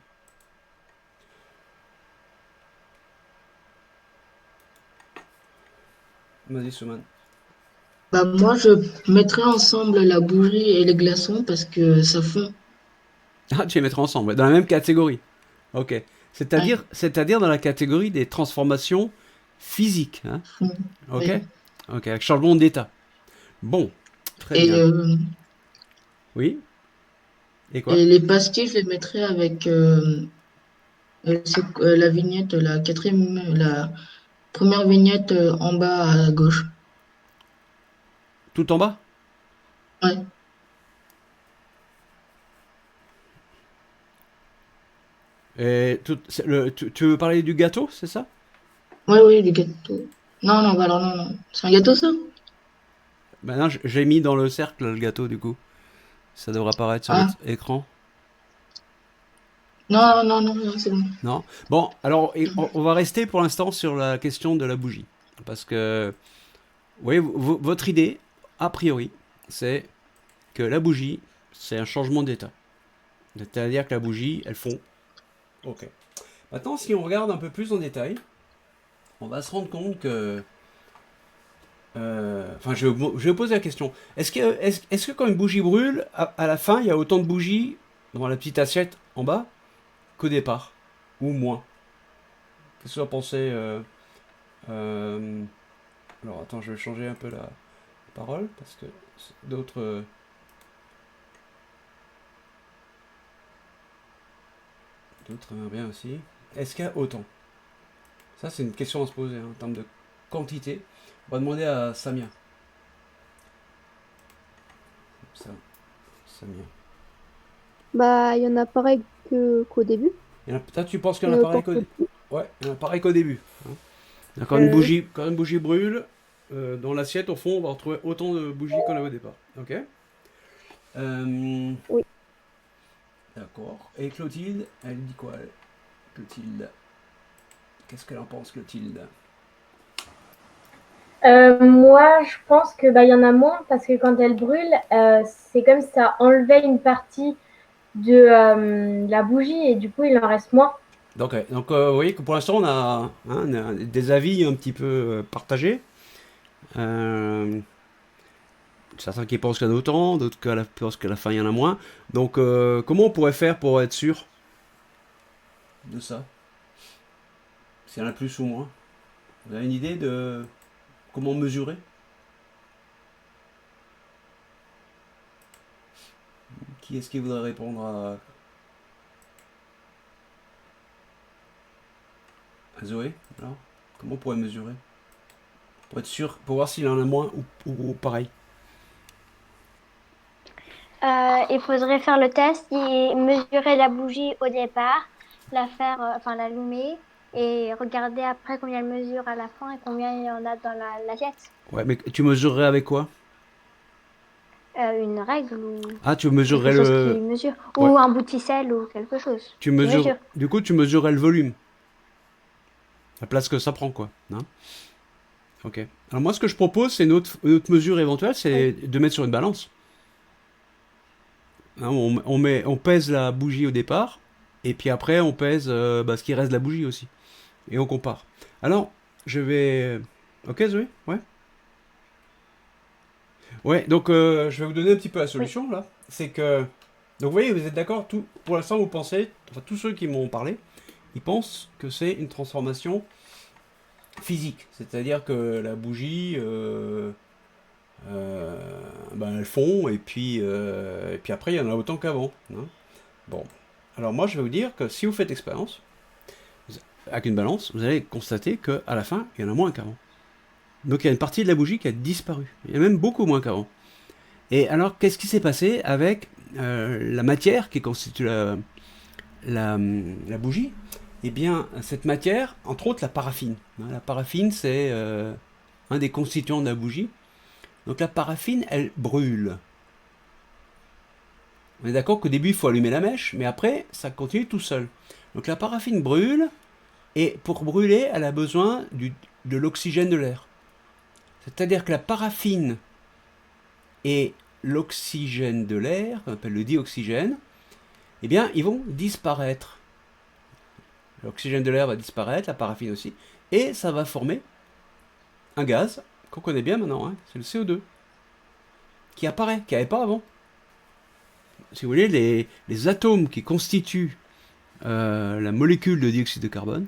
Vas-y Souman. Bah, moi, je mettrais ensemble la bougie et les glaçons parce que ça fond. Ah, tu les mettras ensemble, ouais, dans la même catégorie. Ok. C'est-à-dire dans la catégorie des transformations physiques. Hein. Ok. Oui. Ok, avec changement d'état. Bon, très Et, bien. Oui. Et quoi? et les pastilles, je les mettrais avec la vignette, la première vignette en bas à gauche. Tout en bas? Ouais. Et tu veux parler du gâteau, c'est ça? Oui, oui, du gâteau. Non, non, bah alors non, non. C'est un gâteau, ça? Maintenant, j'ai mis dans le cercle le gâteau, du coup. Ça devrait apparaître sur Ah. votre écran. Non, non, non, non, c'est bon. Non? Bon, alors, on va rester pour l'instant sur la question de la bougie. Parce que, oui, votre idée, a priori, c'est que la bougie, c'est un changement d'état. C'est-à-dire que la bougie, elle fond. Ok. Maintenant, si on regarde un peu plus en détail, on va se rendre compte que... Enfin, je vais vous poser la question. Est-ce que quand une bougie brûle, à la fin, il y a autant de bougies dans la petite assiette en bas qu'au départ? Ou moins? Qu'est-ce que vous en pensez Alors, attends, je vais changer un peu la parole parce que d'autres. D'autres aimeraient bien aussi. Est-ce qu'il y a autant? Ça, c'est une question à se poser hein, en termes de quantité. On va demander à Samia. Ça, Samia. Bah, il y en a pareil qu'au début. Peut-être tu penses qu'il y en a pareil qu'au début. Ouais, il y en a pareil qu'au début. Hein. Quand une bougie brûle, dans l'assiette, au fond, on va retrouver autant de bougies qu'on avait au départ. Ok. Oui. D'accord. Et Clotilde, elle dit quoi Clotilde. Qu'est-ce qu'elle en pense, Clotilde? Moi, je pense que il y en a moins parce que quand elle brûle, c'est comme si ça enlevait une partie de la bougie et du coup, il en reste moins. Donc, vous voyez que pour l'instant, on a des avis un petit peu partagés. Certains qui pensent qu'il y en a autant, d'autres qui pensent qu'à la fin, il y en a moins. Donc, comment on pourrait faire pour être sûr de ça? S'il y en a plus ou moins? Vous avez une idée de comment mesurer? Qui est-ce qui voudrait répondre à Zoé? Alors, comment on pourrait mesurer? Pour être sûr, pour voir s'il y en a moins ou pareil. Il faudrait faire le test et mesurer la bougie au départ, la faire, l'allumer et regarder après combien elle mesure à la fin et combien il y en a dans l'assiette. Ouais, mais tu mesurerais avec quoi? Une règle ou Ah, tu mesurerais quelque chose le... qui mesure. Ouais. Ou un bout de ficelle ou quelque chose. Tu mesures... Du coup, tu mesurerais le volume. La place que ça prend, quoi. Hein? Ok. Alors moi, ce que je propose, c'est une autre mesure éventuelle, c'est de mettre sur une balance. Hein, on pèse la bougie au départ, et puis après, on pèse ce qui reste de la bougie aussi. Et on compare. Alors, je vais... Ok, Zoé? Ouais. Ouais, donc je vais vous donner un petit peu la solution, là. C'est que... Donc vous voyez, vous êtes d'accord, pour l'instant, vous pensez, enfin tous ceux qui m'ont parlé, ils pensent que c'est une transformation physique. C'est-à-dire que la bougie... elles fond et puis après il y en a autant qu'avant. Hein. Bon, alors moi je vais vous dire que si vous faites expérience avec une balance, vous allez constater qu'à la fin il y en a moins qu'avant. Donc il y a une partie de la bougie qui a disparu. Il y a même beaucoup moins qu'avant. Et alors qu'est-ce qui s'est passé avec la matière qui constitue la bougie? Eh bien cette matière, entre autres la paraffine. Hein, la paraffine c'est un des constituants de la bougie. Donc la paraffine, elle brûle. On est d'accord qu'au début, il faut allumer la mèche, mais après, ça continue tout seul. Donc la paraffine brûle, et pour brûler, elle a besoin de l'oxygène de l'air. C'est-à-dire que la paraffine et l'oxygène de l'air, qu'on appelle le dioxygène, eh bien, ils vont disparaître. L'oxygène de l'air va disparaître, la paraffine aussi, et ça va former un gaz qu'on connaît bien maintenant, hein, c'est le CO2, qui apparaît, qui n'y avait pas avant. Si vous voulez, les atomes qui constituent la molécule de dioxyde de carbone,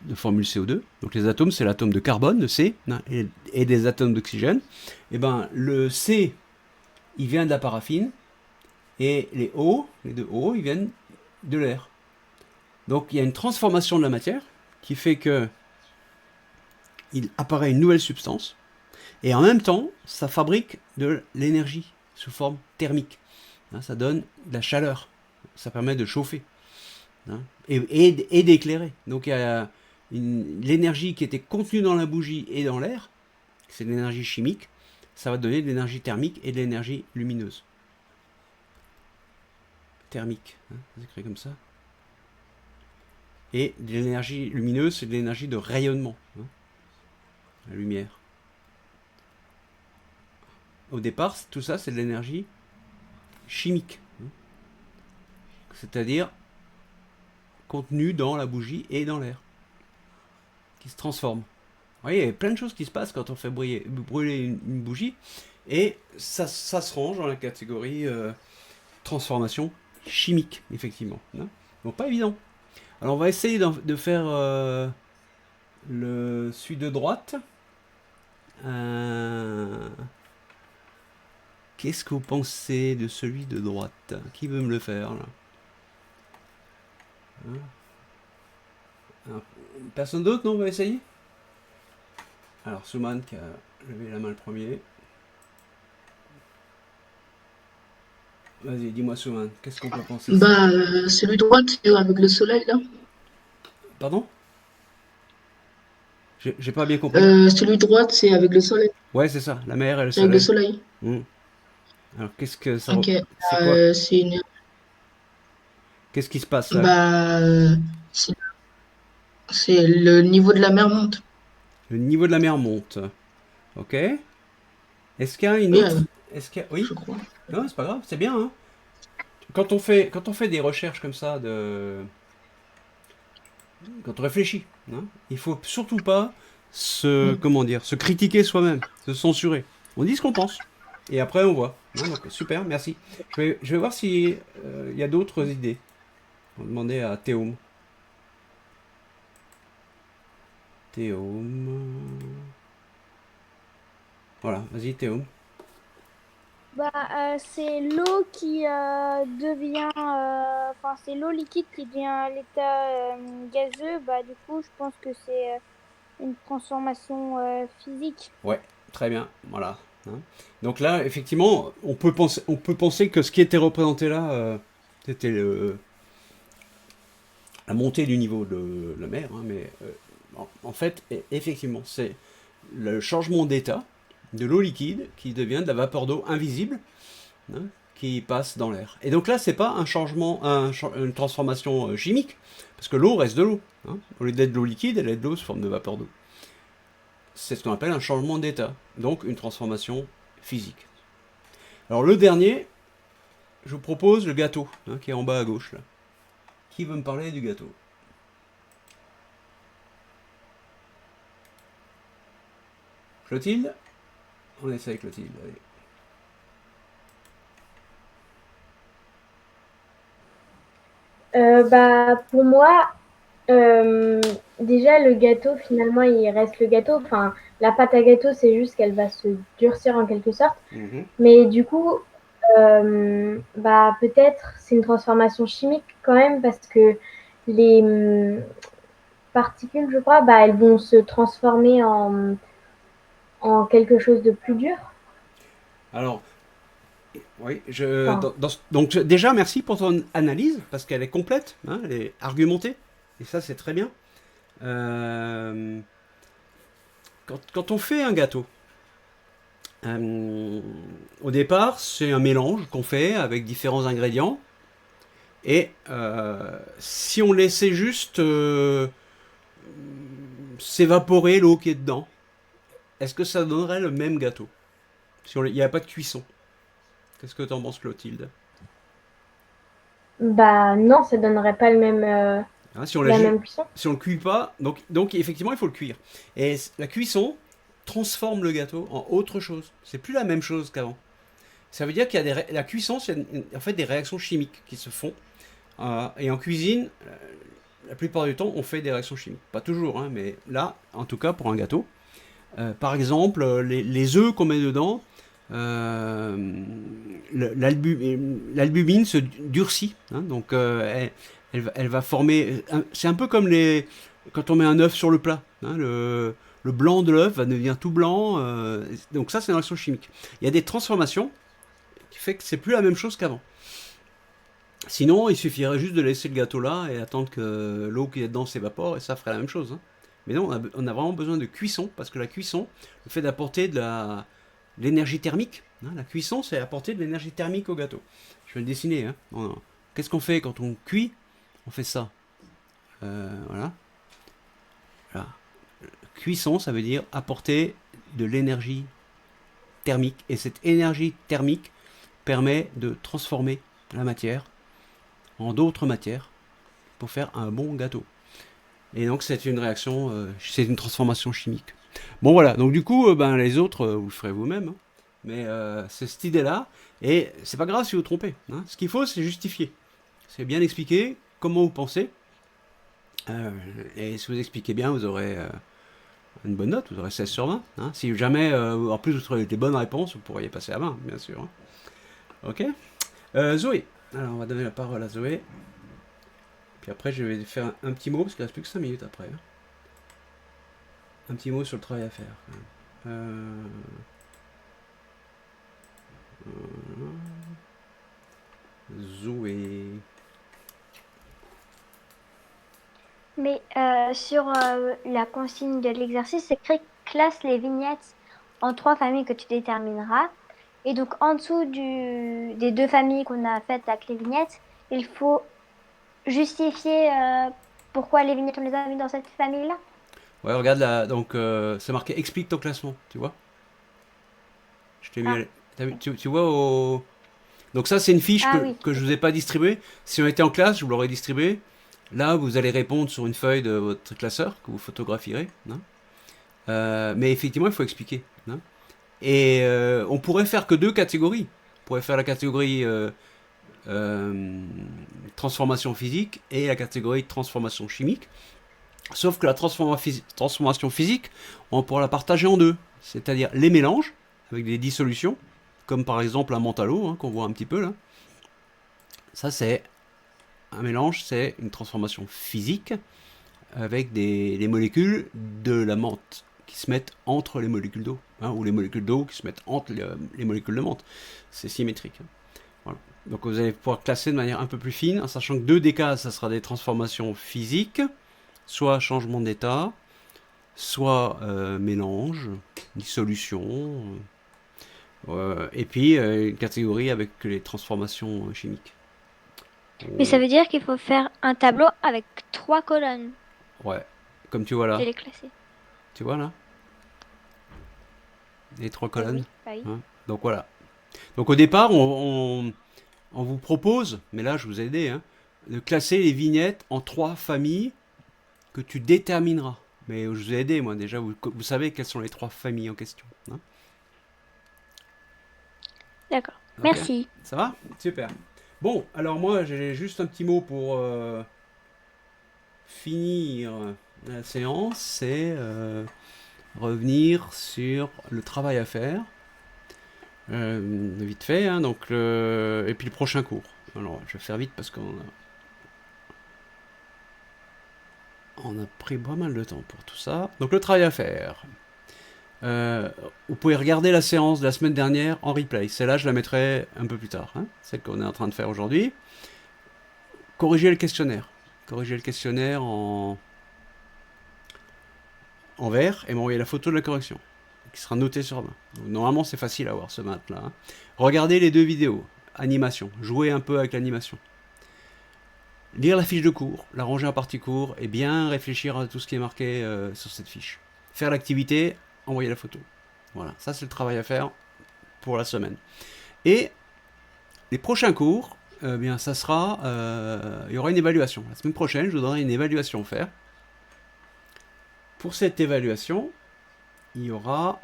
de formule CO2, donc les atomes, c'est l'atome de carbone, le C, et des atomes d'oxygène, et ben le C, il vient de la paraffine, et les O, les deux O, ils viennent de l'air. Donc il y a une transformation de la matière, qui fait que il apparaît une nouvelle substance, et en même temps, ça fabrique de l'énergie sous forme thermique. Hein, ça donne de la chaleur, ça permet de chauffer, hein, et d'éclairer. Donc il y a l'énergie qui était contenue dans la bougie et dans l'air, c'est de l'énergie chimique, ça va donner de l'énergie thermique et de l'énergie lumineuse. Thermique, hein, c'est écrit comme ça. Et de l'énergie lumineuse, c'est de l'énergie de rayonnement. Hein. La lumière. Au départ, tout ça, c'est de l'énergie chimique. C'est-à-dire contenue dans la bougie et dans l'air. Qui se transforme. Vous voyez, il y a plein de choses qui se passent quand on fait brûler une bougie. Et ça se range dans la catégorie transformation chimique, effectivement. Hein. Donc pas évident. Alors on va essayer de faire le celui de droite. Qu'est-ce que vous pensez de celui de droite? Qui veut me le faire là? Hein? Personne d'autre, non? On va essayer. Alors, Souman qui a levé la main le premier. Vas-y, dis-moi, Souman, qu'est-ce qu'on peut penser? Bah, celui de droite, c'est avec le soleil, là. Pardon? J'ai pas bien compris. Celui de droite, c'est avec le soleil. Ouais, c'est ça, la mer et le C'est avec le soleil. soleil. Alors, qu'est-ce que ça... Ok. C'est quoi? C'est une... Qu'est-ce qui se passe là? Bah, c'est c'est le niveau de la mer monte. Le niveau de la mer monte. Ok. Est-ce qu'il y a une Oui, autre... Est-ce qu'il y a... Oui? je crois. Non, c'est pas grave, c'est bien, hein. Quand on fait des recherches comme ça, quand on réfléchit, hein, il faut surtout pas se critiquer soi-même, se censurer. On dit ce qu'on pense. Et après, on voit. Hein, donc, super, merci. Je vais voir si il y a d'autres idées. On va demander à Théôme. Voilà, vas-y, Théôme. Bah, c'est l'eau qui devient, enfin, c'est l'eau liquide qui devient à l'état gazeux. Bah, du coup, je pense que c'est une transformation physique. Ouais, très bien, voilà. Hein. Donc là, effectivement, on peut penser que ce qui était représenté là, c'était la montée du niveau de la mer, hein, mais en fait, effectivement, c'est le changement d'état de l'eau liquide qui devient de la vapeur d'eau invisible, hein, qui passe dans l'air. Et donc là, c'est pas un changement, une transformation chimique, parce que l'eau reste de l'eau. Hein. Au lieu d'être de l'eau liquide, elle est de l'eau sous forme de vapeur d'eau. C'est ce qu'on appelle un changement d'état, donc une transformation physique. Alors le dernier, je vous propose le gâteau, hein, qui est en bas à gauche là. Qui veut me parler du gâteau? Clotilde? On essaie Clotilde, allez. Bah, pour moi, déjà, le gâteau, finalement, il reste le gâteau. Enfin, la pâte à gâteau, c'est juste qu'elle va se durcir en quelque sorte. Mais du coup, bah, peut-être c'est une transformation chimique quand même parce que les particules, je crois, bah, elles vont se transformer en quelque chose de plus dur. Alors, oui, donc déjà, merci pour ton analyse, parce qu'elle est complète, hein, elle est argumentée, et ça, c'est très bien. Quand on fait un gâteau, au départ, c'est un mélange qu'on fait avec différents ingrédients, et si on laissait juste s'évaporer l'eau qui est dedans, est-ce que ça donnerait le même gâteau? Si il n'y a pas de cuisson. Qu'est-ce que t'en penses, Clotilde? Bah non, ça donnerait pas le même, Hein, si on la même cuisson. Si on le cuit pas, donc effectivement il faut le cuire. Et la cuisson transforme le gâteau en autre chose. C'est plus la même chose qu'avant. Ça veut dire qu'il y a la cuisson, c'est en fait des réactions chimiques qui se font. Et en cuisine, la plupart du temps, on fait des réactions chimiques. Pas toujours, hein, mais là, en tout cas pour un gâteau. Par exemple, les œufs qu'on met dedans, l'albumine se durcit, hein, donc elle va former. C'est un peu comme quand on met un œuf sur le plat. Hein, le blanc de l'œuf va devenir tout blanc. Donc ça, c'est une réaction chimique. Il y a des transformations qui fait que c'est plus la même chose qu'avant. Sinon, il suffirait juste de laisser le gâteau là et attendre que l'eau qui est dedans s'évapore et ça ferait la même chose. Hein. Mais non, on a vraiment besoin de cuisson parce que la cuisson, le fait d'apporter de l'énergie thermique, hein, la cuisson, c'est apporter de l'énergie thermique au gâteau. Je vais le dessiner. Hein. Qu'est-ce qu'on fait quand on cuit? On fait ça. Voilà. Cuisson, ça veut dire apporter de l'énergie thermique. Et cette énergie thermique permet de transformer la matière en d'autres matières pour faire un bon gâteau. Et donc c'est une réaction, c'est une transformation chimique. Bon voilà, donc du coup, les autres, vous le ferez vous-même. Hein. Mais c'est cette idée-là, et c'est pas grave si vous vous trompez. Hein. Ce qu'il faut, c'est justifier. C'est bien expliquer comment vous pensez. Et si vous expliquez bien, vous aurez une bonne note, vous aurez 16 sur 20. Hein. Si jamais, en plus, vous trouvez des bonnes réponses, vous pourriez passer à 20, bien sûr. Hein. Ok. Zoé. Alors, on va donner la parole à Zoé. Puis après, je vais faire un petit mot, parce qu'il ne reste plus que 5 minutes après. Hein. Un petit mot sur le travail à faire. Zoé. Mais sur la consigne de l'exercice, c'est écrit classe les vignettes en 3 familles que tu détermineras. Et donc en dessous des 2 familles qu'on a faites avec les vignettes, il faut justifier pourquoi les vignettes on les a mis dans cette famille-là. Ouais, regarde là, donc c'est marqué explique ton classement, tu vois. Je t'ai mis. Tu vois au. Donc ça c'est une fiche que je vous ai pas distribuée. Si on était en classe, je vous l'aurais distribuée. Là, vous allez répondre sur une feuille de votre classeur que vous photographierez. Hein. Mais effectivement, il faut expliquer. Hein. Et on pourrait faire que 2 catégories. On pourrait faire la catégorie transformation physique et la catégorie transformation chimique. Sauf que la transformation physique, on pourra la partager en 2. C'est-à-dire les mélanges avec des dissolutions, comme par exemple un mentalo, hein, qu'on voit un petit peu là. Ça, c'est un mélange, c'est une transformation physique avec les molécules de la menthe qui se mettent entre les molécules d'eau, hein, ou les molécules d'eau qui se mettent entre les molécules de menthe. C'est symétrique. Hein. Voilà. Donc vous allez pouvoir classer de manière un peu plus fine, en sachant que 2 des cas, ça sera des transformations physiques, soit changement d'état, soit mélange, dissolution, et puis une catégorie avec les transformations chimiques. Mais ça veut dire qu'il faut faire un tableau avec 3 colonnes. Ouais, comme tu vois là. Et les classer. Tu vois là les 3 colonnes. Oui. Hein. Donc voilà. Donc au départ, on vous propose, mais là je vous ai aidé, hein, de classer les vignettes en 3 familles que tu détermineras. Mais je vous ai aidé, moi déjà, vous savez quelles sont les 3 familles en question. Hein. D'accord. Okay. Merci. Ça va? Super. Bon, alors moi j'ai juste un petit mot pour finir la séance, c'est revenir sur le travail à faire. Vite fait, hein, donc et puis le prochain cours. Alors je vais faire vite parce qu'on a pris pas mal de temps pour tout ça. Donc le travail à faire. Vous pouvez regarder la séance de la semaine dernière en replay. Celle-là, je la mettrai un peu plus tard. Hein, celle qu'on est en train de faire aujourd'hui. Corriger le questionnaire. Corriger le questionnaire en vert et m'envoyer la photo de la correction qui sera notée sur main. Donc, normalement, c'est facile à voir ce maths-là. Hein. Regardez les 2 vidéos. Animation. Jouer un peu avec l'animation. Lire la fiche de cours, la ranger en parties cours et bien réfléchir à tout ce qui est marqué sur cette fiche. Faire l'activité, envoyer la photo. Voilà, ça c'est le travail à faire pour la semaine. Et les prochains cours, bien ça sera, il y aura une évaluation. La semaine prochaine, je vous donnerai une évaluation à faire. Pour cette évaluation, il y aura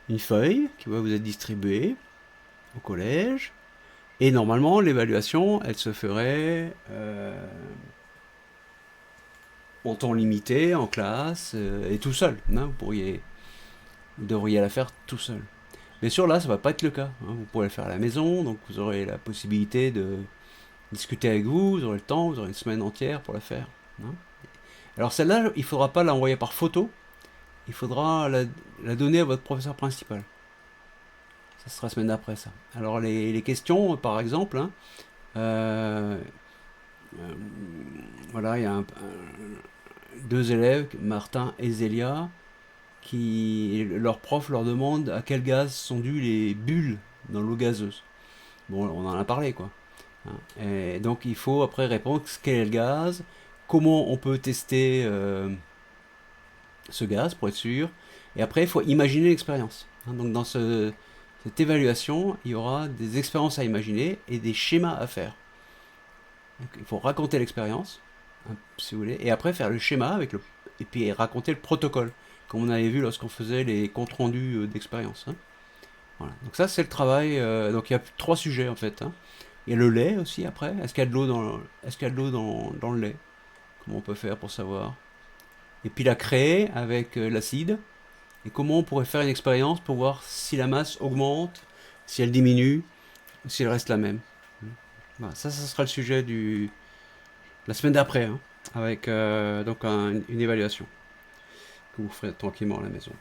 une feuille qui va vous être distribuée au collège. Et normalement, l'évaluation, elle se ferait en temps limité, en classe, et tout seul. Hein, vous devriez la faire tout seul. Bien sûr, là, ça va pas être le cas. Hein, vous pourrez le faire à la maison, donc vous aurez la possibilité de discuter avec vous aurez le temps, vous aurez une semaine entière pour la faire. Hein. Alors celle-là, il ne faudra pas l'envoyer par photo, il faudra la donner à votre professeur principal. Ça sera la semaine d'après, ça. Alors les questions, par exemple, hein, voilà, il y a 2 élèves, Martin et Zélia, qui leur prof leur demande à quel gaz sont dues les bulles dans l'eau gazeuse. Bon, on en a parlé, quoi. Hein. Et donc il faut après répondre quel est le gaz, comment on peut tester ce gaz pour être sûr, et après il faut imaginer l'expérience. Hein. Donc dans cette évaluation, il y aura des expériences à imaginer et des schémas à faire. Donc, il faut raconter l'expérience, hein, si vous voulez, et après faire le schéma et puis raconter le protocole, comme on avait vu lorsqu'on faisait les comptes rendus d'expérience. Hein. Voilà. Donc ça c'est le travail. Donc il y a 3 sujets en fait. Hein. Il y a le lait aussi après. Est-ce qu'il y a de l'eau dans le lait? Comment on peut faire pour savoir? et puis la créer avec l'acide, et comment on pourrait faire une expérience pour voir si la masse augmente, si elle diminue, ou si elle reste la même. Voilà, ça sera le sujet la semaine d'après, hein, avec donc une évaluation que vous ferez tranquillement à la maison.